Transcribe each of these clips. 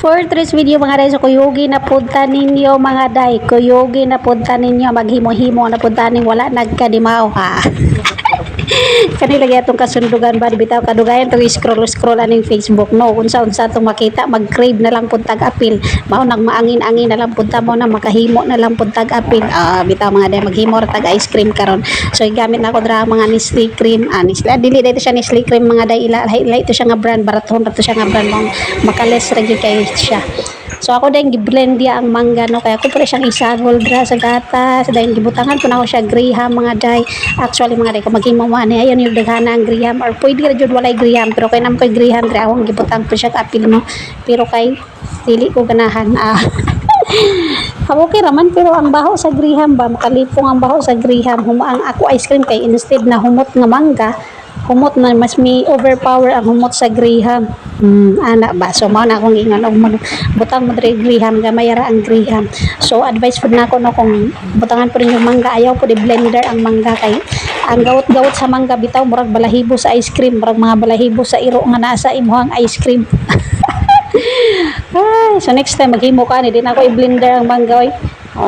For today's video mga day, so kuyugi na punta ninyo mga day, kuyugi na punta ninyo, maghimo-himo na punta ninyo, wala nagkadimaw ha. Kanila gyatong kasundugan ba bitaw kadugayan to scroll aning Facebook no unsa-unsa tong makita mag-crave na lang pud tag-apil mao nang maangin-angin na lang punta mo na makahimo na lang pud tag-apil bitaw mga day maghimo ra tag ice cream karon so gamit na ko dra mga Nestle cream Nestle dili dito siya Nestle cream mga day ila ito siya nga brand baraton ra to siya nga brand makales ra gyud kay siya. So ako din gi-blend dia ang mangga no kaya ko pare siyang isagol dra sa gatas dahil gibutangan ko na ako siya graham mga day. Actually mga day kung maghimo mo ani ayon yung daghana ang graham or pwede ra jud walay graham pero kay nam koy graham dra akong gibutang ko siya apil no pero kay dili ko ganahan okay raman pero ang baho sa graham ba makalipong ang baho sa graham humaang ako ice cream kay instead na humot nga mangga humot na mas may overpower ang humot sa graham anak ba so mao na akong ingon og butang mo diri graham gamay ra ang graham so advice pud nako no kung butangan po rin yung mangga ayaw po di blender ang mangga kay ang gawot sa mangga bitaw murag balahibo sa ice cream murag mga balahibo sa iro nga nasa imuhang ice cream. So next time maghimo ka ni di na ako i-blender ang mangga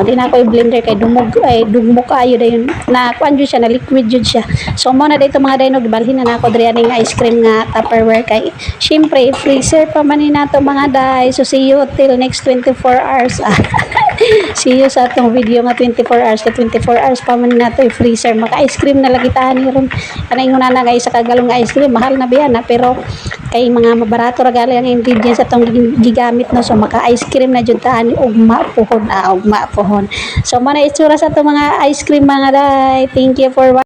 di na ako i-blender kay dugmo kayo dayon na kuan jud siya na liquid jud siya so mo na dito mga dayno gibalhin na nako diri aning ice cream nga Tupperware kay syempre freezer pa man ni nato mga day so see you till next 24 hours see you sa atong video nga 24 hours kay 24 hours pa man ni nato i-freezer maka ice cream na lagi tahan ni ron kanay nguna na guys sa kagalong ice cream mahal na biya na pero kay mga mabarato ra gali ang ingredients atong gigamit no so maka ice cream na jud tahan ugma pohon so mo na itsura sa atong mga ice cream mga day. Thank you for watching.